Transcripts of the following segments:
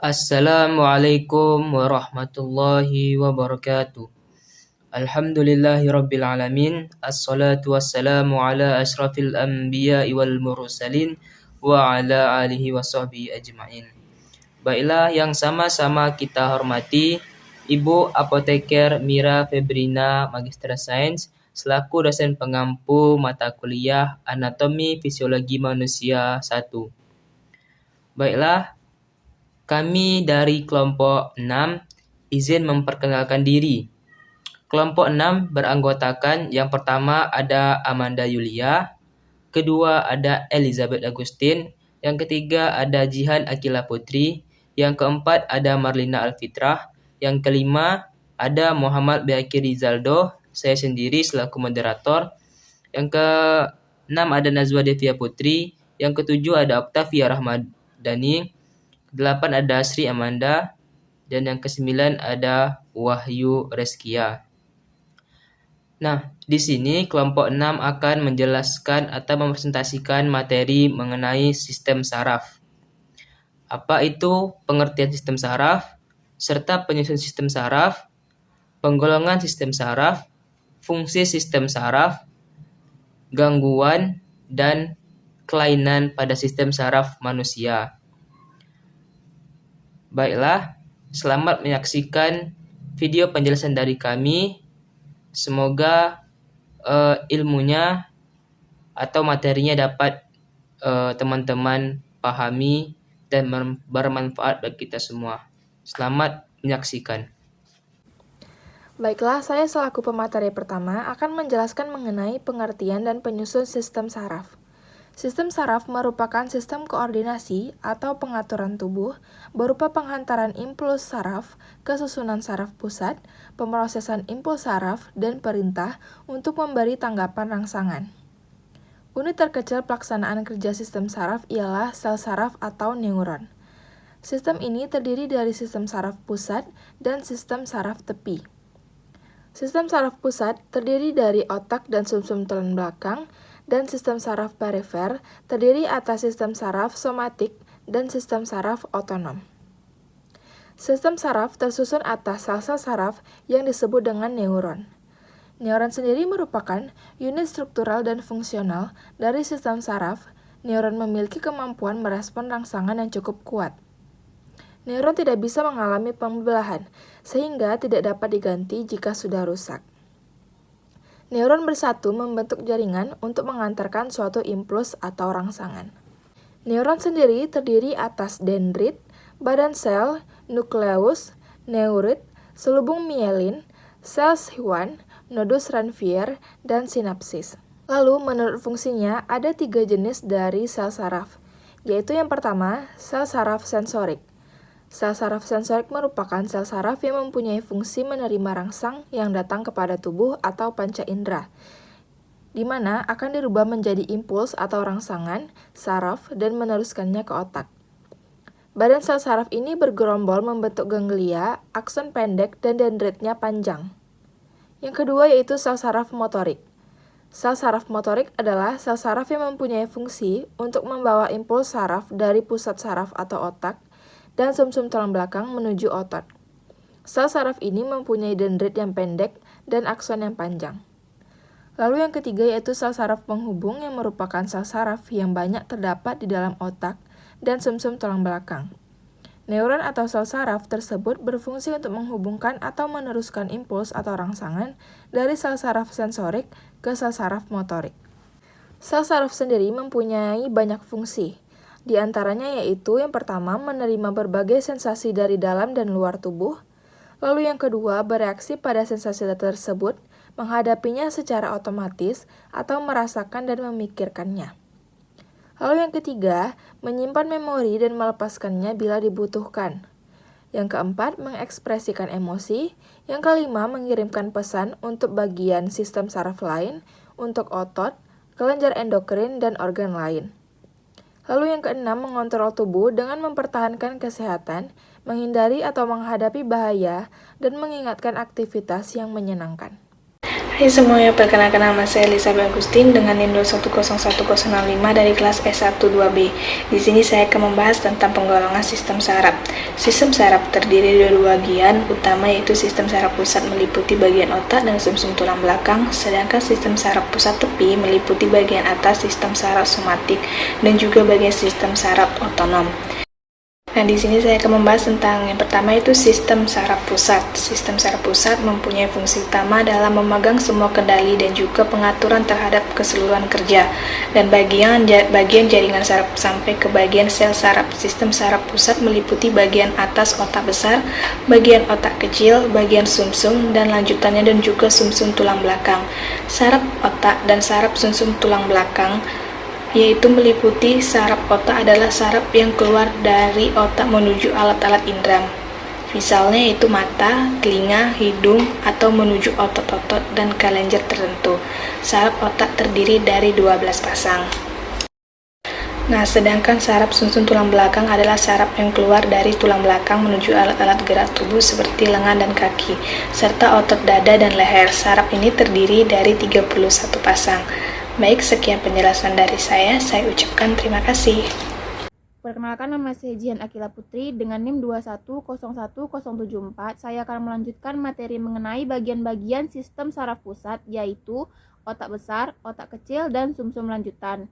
Assalamualaikum warahmatullahi wabarakatuh. Alhamdulillahi rabbil alamin. Assalatu wassalamu ala ashrafil anbiya'i wal mursalin wa ala alihi wa sahbihi ajma'in. Baiklah yang sama-sama kita hormati Ibu Apoteker Mira Febrina Magister Sains selaku dosen pengampu mata kuliah Anatomi Fisiologi Manusia 1. Baiklah, kami dari kelompok 6 izin memperkenalkan diri. Kelompok 6 beranggotakan yang pertama ada Amanda Yulia, kedua ada Elizabeth Agustin, yang ketiga ada Jihan Akila Putri, yang keempat ada Marlina Alfitrah, yang kelima ada Muhammad Biaki Rizaldo, saya sendiri selaku moderator, yang keenam ada Nazwa Devia Putri, yang ketujuh ada Oktavia Rahmadani, 8 ada Sri Amanda, dan yang ke-9 ada Wahyu Reskia. Nah, di sini kelompok 6 akan menjelaskan atau mempresentasikan materi mengenai sistem saraf. Apa itu pengertian sistem saraf, serta penyusun sistem saraf, penggolongan sistem saraf, fungsi sistem saraf, gangguan, dan kelainan pada sistem saraf manusia. Baiklah, selamat menyaksikan video penjelasan dari kami. Semoga ilmunya atau materinya dapat teman-teman pahami dan bermanfaat bagi kita semua. Selamat menyaksikan. Baiklah, saya selaku pemateri pertama akan menjelaskan mengenai pengertian dan penyusun sistem saraf. Sistem saraf merupakan sistem koordinasi atau pengaturan tubuh berupa penghantaran impuls saraf ke susunan saraf pusat, pemrosesan impuls saraf, dan perintah untuk memberi tanggapan rangsangan. Unit terkecil pelaksanaan kerja sistem saraf ialah sel saraf atau neuron. Sistem ini terdiri dari sistem saraf pusat dan sistem saraf tepi. Sistem saraf pusat terdiri dari otak dan sumsum tulang belakang, dan sistem saraf perifer terdiri atas sistem saraf somatik dan sistem saraf otonom. Sistem saraf tersusun atas sel-sel saraf yang disebut dengan neuron. Neuron sendiri merupakan unit struktural dan fungsional dari sistem saraf. Neuron memiliki kemampuan merespon rangsangan yang cukup kuat. Neuron tidak bisa mengalami pembelahan, sehingga tidak dapat diganti jika sudah rusak. Neuron bersatu membentuk jaringan untuk mengantarkan suatu impuls atau rangsangan. Neuron sendiri terdiri atas dendrit, badan sel, nukleus, neurit, selubung mielin, sel Schwann, nodus Ranvier, dan sinapsis. Lalu, menurut fungsinya, ada 3 jenis dari sel saraf, yaitu yang pertama, sel saraf sensorik. Sel saraf sensorik merupakan sel saraf yang mempunyai fungsi menerima rangsang yang datang kepada tubuh atau panca indera, di mana akan dirubah menjadi impuls atau rangsangan saraf dan meneruskannya ke otak. Badan sel saraf ini bergerombol membentuk ganglia, akson pendek, dan dendritnya panjang. Yang kedua yaitu sel saraf motorik. Sel saraf motorik adalah sel saraf yang mempunyai fungsi untuk membawa impuls saraf dari pusat saraf atau otak dan sumsum tulang belakang menuju otot. Sel saraf ini mempunyai dendrit yang pendek dan akson yang panjang. Lalu yang ketiga yaitu sel saraf penghubung yang merupakan sel saraf yang banyak terdapat di dalam otak dan sumsum tulang belakang. Neuron atau sel saraf tersebut berfungsi untuk menghubungkan atau meneruskan impuls atau rangsangan dari sel saraf sensorik ke sel saraf motorik. Sel saraf sendiri mempunyai banyak fungsi. Di antaranya yaitu yang pertama menerima berbagai sensasi dari dalam dan luar tubuh, lalu yang kedua bereaksi pada sensasi tersebut, menghadapinya secara otomatis atau merasakan dan memikirkannya. Lalu yang ketiga, menyimpan memori dan melepaskannya bila dibutuhkan. Yang keempat, mengekspresikan emosi. Yang kelima, mengirimkan pesan untuk bagian sistem saraf lain, untuk otot, kelenjar endokrin, dan organ lain. Lalu yang keenam, mengontrol tubuh dengan mempertahankan kesehatan, menghindari atau menghadapi bahaya, dan mengingatkan aktivitas yang menyenangkan. Hai semuanya, perkenalkan nama saya Elizabeth Agustin dengan NIM 2101005 dari kelas S12B. Di sini saya akan membahas tentang penggolongan sistem saraf. Sistem saraf terdiri dari dua bagian utama, yaitu sistem saraf pusat meliputi bagian otak dan sumsum tulang belakang, sedangkan sistem saraf pusat tepi meliputi bagian atas sistem saraf somatik dan juga bagian sistem saraf otonom. Nah, di sini saya akan membahas tentang yang pertama, itu sistem saraf pusat. Sistem saraf pusat mempunyai fungsi utama dalam memegang semua kendali dan juga pengaturan terhadap keseluruhan kerja dan bagian jaringan saraf sampai ke bagian sel saraf. Sistem saraf pusat meliputi bagian atas otak besar, bagian otak kecil, bagian sumsum dan lanjutannya, dan juga sumsum tulang belakang. Saraf otak dan saraf sumsum tulang belakang yaitu meliputi saraf otak adalah saraf yang keluar dari otak menuju alat-alat indera. Misalnya yaitu mata, telinga, hidung, atau menuju otot-otot dan kelenjar tertentu. Saraf otak terdiri dari 12 pasang. Nah, sedangkan saraf sumsum tulang belakang adalah saraf yang keluar dari tulang belakang menuju alat-alat gerak tubuh seperti lengan dan kaki, serta otot dada dan leher. Saraf ini terdiri dari 31 pasang. Baik, sekian penjelasan dari saya ucapkan terima kasih. Perkenalkan, nama saya Jihan Akila Putri dengan NIM 2101074. Saya akan melanjutkan materi mengenai bagian-bagian sistem saraf pusat, yaitu otak besar, otak kecil, dan sumsum lanjutan.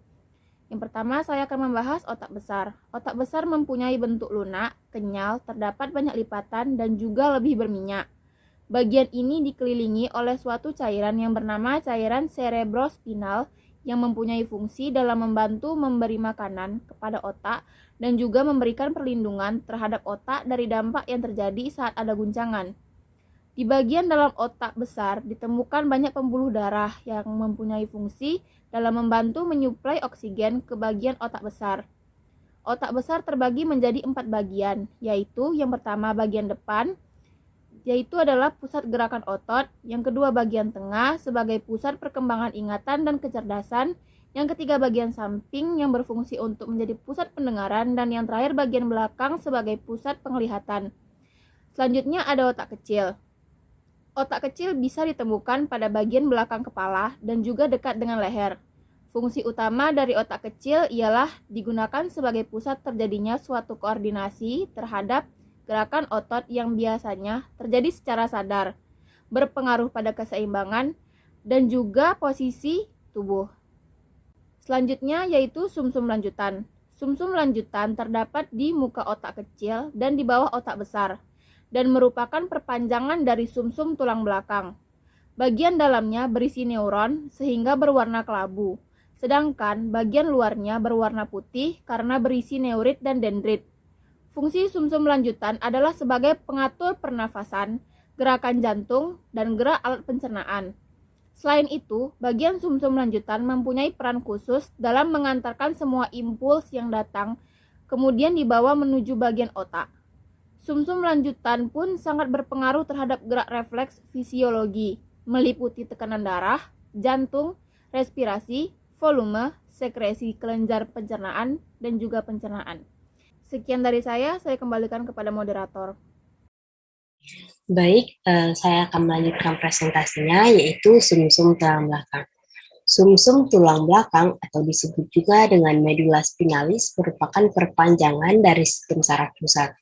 Yang pertama, saya akan membahas otak besar. Otak besar mempunyai bentuk lunak, kenyal, terdapat banyak lipatan, dan juga lebih berminyak. Bagian ini dikelilingi oleh suatu cairan yang bernama cairan cerebrospinal yang mempunyai fungsi dalam membantu memberi makanan kepada otak dan juga memberikan perlindungan terhadap otak dari dampak yang terjadi saat ada guncangan. Di bagian dalam otak besar ditemukan banyak pembuluh darah yang mempunyai fungsi dalam membantu menyuplai oksigen ke bagian otak besar. Otak besar terbagi menjadi 4 bagian, yaitu yang pertama bagian depan, yaitu adalah pusat gerakan otot, yang kedua bagian tengah sebagai pusat perkembangan ingatan dan kecerdasan, yang ketiga bagian samping yang berfungsi untuk menjadi pusat pendengaran, dan yang terakhir bagian belakang sebagai pusat penglihatan. Selanjutnya ada otak kecil. Otak kecil bisa ditemukan pada bagian belakang kepala dan juga dekat dengan leher. Fungsi utama dari otak kecil ialah digunakan sebagai pusat terjadinya suatu koordinasi terhadap gerakan otot yang biasanya terjadi secara sadar, berpengaruh pada keseimbangan dan juga posisi tubuh. Selanjutnya yaitu sumsum lanjutan. Sumsum lanjutan terdapat di muka otak kecil dan di bawah otak besar, dan merupakan perpanjangan dari sumsum tulang belakang. Bagian dalamnya berisi neuron sehingga berwarna kelabu, sedangkan bagian luarnya berwarna putih karena berisi neurit dan dendrit. Fungsi sumsum lanjutan adalah sebagai pengatur pernafasan, gerakan jantung, dan gerak alat pencernaan. Selain itu, bagian sumsum lanjutan mempunyai peran khusus dalam mengantarkan semua impuls yang datang, kemudian dibawa menuju bagian otak. Sumsum lanjutan pun sangat berpengaruh terhadap gerak refleks fisiologi, meliputi tekanan darah, jantung, respirasi, volume, sekresi kelenjar pencernaan, dan juga pencernaan. Sekian dari saya kembalikan kepada moderator. Baik, saya akan melanjutkan presentasinya, yaitu sumsum tulang belakang. Sumsum tulang belakang atau disebut juga dengan medula spinalis merupakan perpanjangan dari sistem saraf pusat.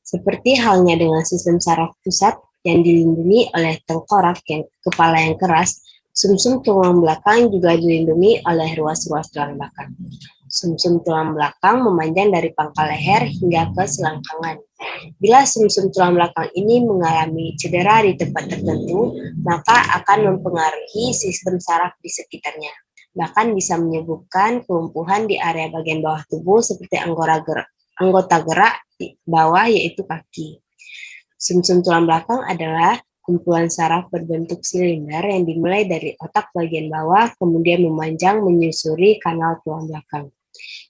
Seperti halnya dengan sistem saraf pusat yang dilindungi oleh tengkorak kepala yang keras, sumsum tulang belakang juga dilindungi oleh ruas-ruas tulang belakang. Sumsum tulang belakang memanjang dari pangkal leher hingga ke selangkangan. Bila sumsum tulang belakang ini mengalami cedera di tempat tertentu, maka akan mempengaruhi sistem saraf di sekitarnya. Bahkan bisa menyebabkan kelumpuhan di area bagian bawah tubuh seperti anggota gerak di bawah, yaitu kaki. Sumsum tulang belakang adalah kumpulan saraf berbentuk silinder yang dimulai dari otak bagian bawah, kemudian memanjang menyusuri kanal tulang belakang.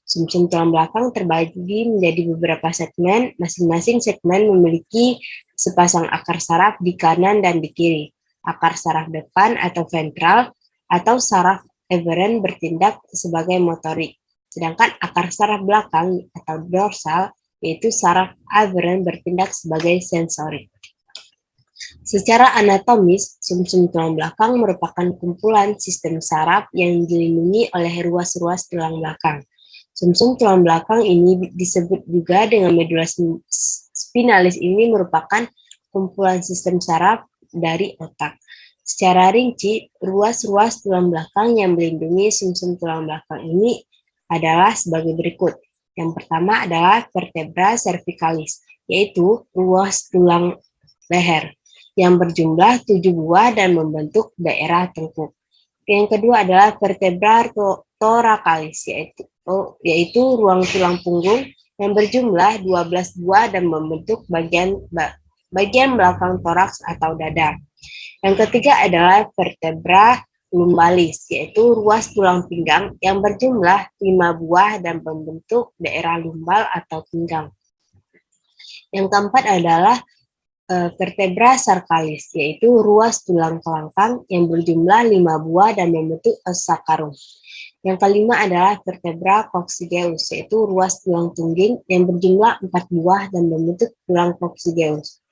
Sumsum tulang belakang terbagi menjadi beberapa segmen, masing-masing segmen memiliki sepasang akar saraf di kanan dan di kiri. Akar saraf depan atau ventral atau saraf eferen bertindak sebagai motorik. Sedangkan akar saraf belakang atau dorsal yaitu saraf aferen bertindak sebagai sensorik. Secara anatomis, sumsum tulang belakang merupakan kumpulan sistem saraf yang dilindungi oleh ruas-ruas tulang belakang. Sumsum tulang belakang ini disebut juga dengan medula spinalis ini merupakan kumpulan sistem saraf dari otak. Secara rinci, ruas-ruas tulang belakang yang melindungi sumsum tulang belakang ini adalah sebagai berikut. Yang pertama adalah vertebra cervicalis, yaitu ruas tulang leher yang berjumlah 7 buah dan membentuk daerah tengkuk. Yang kedua adalah vertebra thoracalis, yaitu ruang tulang punggung yang berjumlah 12 buah dan membentuk bagian belakang toraks atau dada. Yang ketiga adalah vertebra lumbalis, yaitu ruas tulang pinggang yang berjumlah 5 buah dan membentuk daerah lumbal atau pinggang. Yang keempat adalah vertebra sarcalis, yaitu ruas tulang kelangkang yang berjumlah 5 buah dan membentuk os saccharum. Yang kelima adalah vertebra coccygeus, yaitu ruas tulang tungging yang berjumlah 4 buah dan membentuk tulang coccygeus.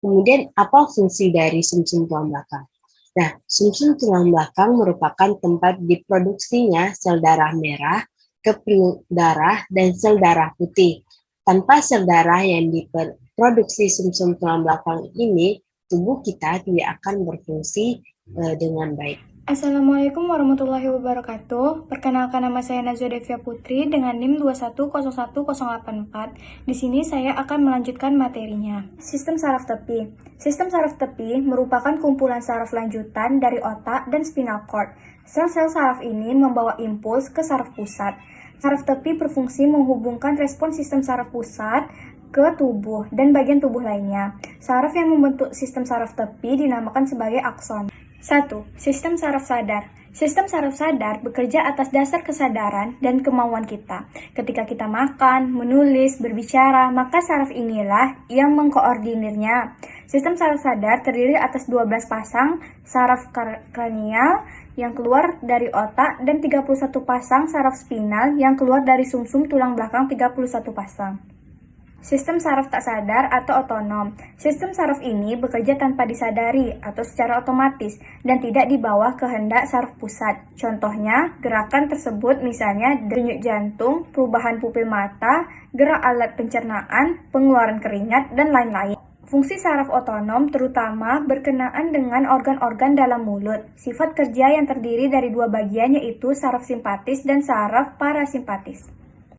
Kemudian, apa fungsi dari sumsum tulang belakang? Nah, sumsum tulang belakang merupakan tempat diproduksinya sel darah merah, keping darah, dan sel darah putih. Tanpa sel darah yang diproduksi sumsum tulang belakang ini, tubuh kita tidak akan berfungsi dengan baik. Assalamualaikum warahmatullahi wabarakatuh. Perkenalkan, nama saya Nazwa Devia Putri dengan NIM 2101084. Di sini saya akan melanjutkan materinya. Sistem saraf tepi. Sistem saraf tepi merupakan kumpulan saraf lanjutan dari otak dan spinal cord. Sel-sel saraf ini membawa impuls ke saraf pusat. Saraf tepi berfungsi menghubungkan respon sistem saraf pusat ke tubuh dan bagian tubuh lainnya. Saraf yang membentuk sistem saraf tepi dinamakan sebagai akson. 1. Sistem saraf sadar. Sistem saraf sadar bekerja atas dasar kesadaran dan kemauan kita. Ketika kita makan, menulis, berbicara, maka saraf inilah yang mengkoordinirnya. Sistem saraf sadar terdiri atas 12 pasang saraf kranial yang keluar dari otak dan 31 pasang saraf spinal yang keluar dari sumsum tulang belakang 31 pasang. Sistem saraf tak sadar atau otonom. Sistem saraf ini bekerja tanpa disadari atau secara otomatis dan tidak di bawah kehendak saraf pusat. Contohnya, gerakan tersebut misalnya denyut jantung, perubahan pupil mata, gerak alat pencernaan, pengeluaran keringat, dan lain-lain. Fungsi saraf otonom terutama berkenaan dengan organ-organ dalam mulut. Sifat kerja yang terdiri dari dua bagian yaitu saraf simpatis dan saraf parasimpatis.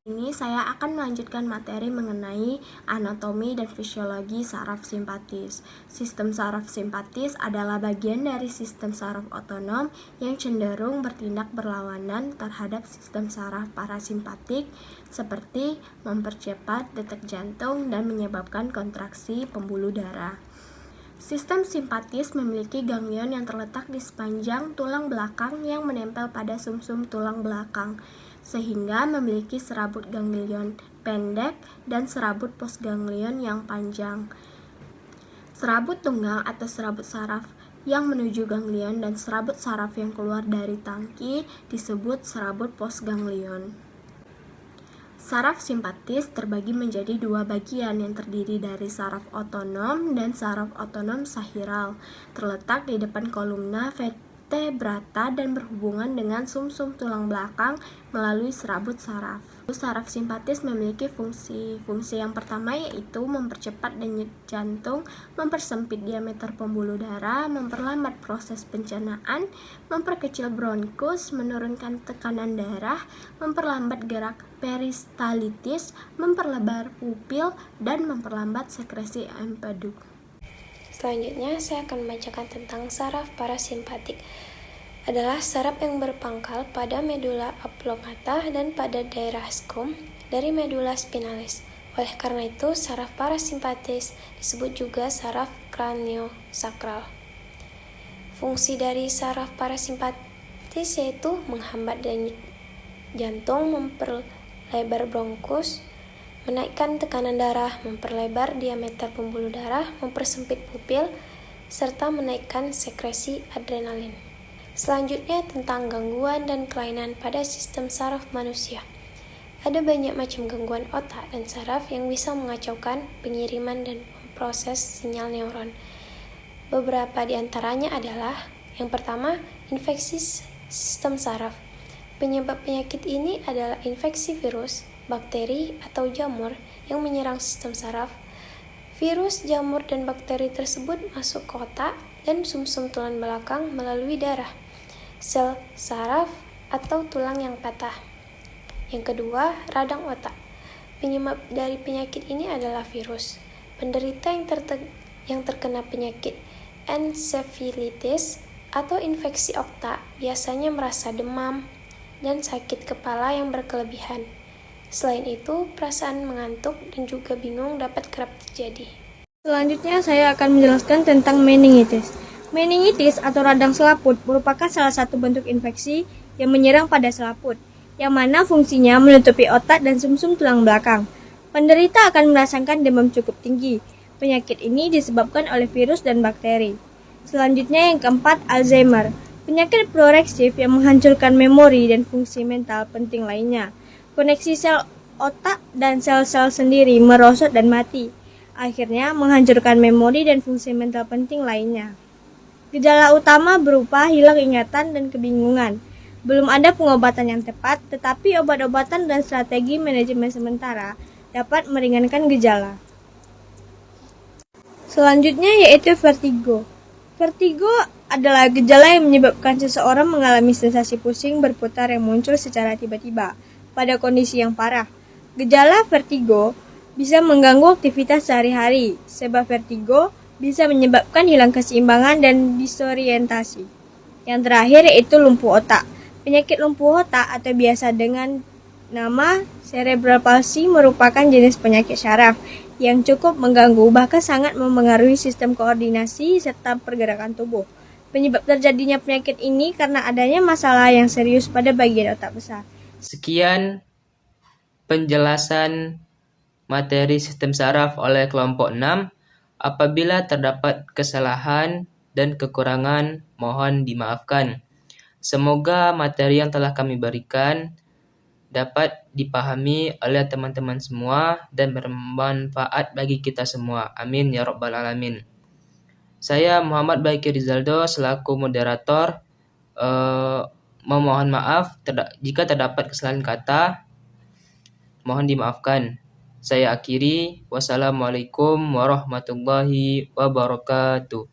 Ini saya akan melanjutkan materi mengenai anatomi dan fisiologi saraf simpatis. Sistem saraf simpatis adalah bagian dari sistem saraf otonom yang cenderung bertindak berlawanan terhadap sistem saraf parasimpatik seperti mempercepat detak jantung dan menyebabkan kontraksi pembuluh darah. Sistem simpatis memiliki ganglion yang terletak di sepanjang tulang belakang yang menempel pada sumsum tulang belakang, sehingga memiliki serabut ganglion pendek dan serabut postganglion yang panjang. Serabut tunggang atau serabut saraf yang menuju ganglion dan serabut saraf yang keluar dari tangki disebut serabut postganglion. Saraf simpatis terbagi menjadi dua bagian yang terdiri dari saraf otonom dan saraf otonom sakhiral, terletak di depan kolumna vertebrata dan berhubungan dengan sumsum tulang belakang melalui serabut saraf. Saraf simpatis memiliki fungsi yang pertama yaitu mempercepat denyut jantung, mempersempit diameter pembuluh darah, memperlambat proses pencernaan, memperkecil bronkus, menurunkan tekanan darah, memperlambat gerak peristalitis, memperlebar pupil, dan memperlambat sekresi empedu. Selanjutnya, saya akan membacakan tentang saraf parasimpatik. Adalah saraf yang berpangkal pada medula oblongata dan pada daerah skum dari medula spinalis. Oleh karena itu, saraf parasimpatis disebut juga saraf kraniosakral. Fungsi dari saraf parasimpatis yaitu menghambat denyut jantung, memperlebar bronkus, menaikkan tekanan darah, memperlebar diameter pembuluh darah, mempersempit pupil, serta menaikkan sekresi adrenalin. Selanjutnya tentang gangguan dan kelainan pada sistem saraf manusia. Ada banyak macam gangguan otak dan saraf yang bisa mengacaukan pengiriman dan proses sinyal neuron. Beberapa di antaranya adalah: yang pertama, infeksi sistem saraf. Penyebab penyakit ini adalah infeksi virus, bakteri, atau jamur yang menyerang sistem saraf. Virus, jamur, dan bakteri tersebut masuk ke otak dan sumsum tulang belakang melalui darah, sel saraf, atau tulang yang patah. Yang kedua, radang otak. Penyebab dari penyakit ini adalah virus. Penderita yang terkena penyakit encephalitis atau infeksi otak biasanya merasa demam dan sakit kepala yang berkelebihan. Selain itu, perasaan mengantuk dan juga bingung dapat kerap terjadi. Selanjutnya saya akan menjelaskan tentang meningitis. Meningitis atau radang selaput merupakan salah satu bentuk infeksi yang menyerang pada selaput, yang mana fungsinya menutupi otak dan sumsum tulang belakang. Penderita akan merasakan demam cukup tinggi. Penyakit ini disebabkan oleh virus dan bakteri. Selanjutnya yang keempat, Alzheimer. Penyakit progresif yang menghancurkan memori dan fungsi mental penting lainnya. Koneksi sel otak dan sel-sel sendiri merosot dan mati. Akhirnya menghancurkan memori dan fungsi mental penting lainnya. Gejala utama berupa hilang ingatan dan kebingungan. Belum ada pengobatan yang tepat, tetapi obat-obatan dan strategi manajemen sementara dapat meringankan gejala. Selanjutnya yaitu vertigo. Vertigo adalah gejala yang menyebabkan seseorang mengalami sensasi pusing berputar yang muncul secara tiba-tiba pada kondisi yang parah. Gejala vertigo bisa mengganggu aktivitas sehari-hari, sebab vertigo bisa menyebabkan hilang keseimbangan dan disorientasi. Yang terakhir yaitu lumpuh otak. Penyakit lumpuh otak atau biasa dengan nama cerebral palsy merupakan jenis penyakit syaraf yang cukup mengganggu bahkan sangat mempengaruhi sistem koordinasi serta pergerakan tubuh. Penyebab terjadinya penyakit ini karena adanya masalah yang serius pada bagian otak besar. Sekian penjelasan materi sistem saraf oleh kelompok 6. Apabila terdapat kesalahan dan kekurangan, mohon dimaafkan. Semoga materi yang telah kami berikan dapat dipahami oleh teman-teman semua dan bermanfaat bagi kita semua. Amin ya rabbal alamin. Saya Muhammad Baiki Rizaldo selaku moderator memohon maaf jika terdapat kesalahan kata. Mohon dimaafkan. Saya akhiri. Wassalamualaikum warahmatullahi wabarakatuh.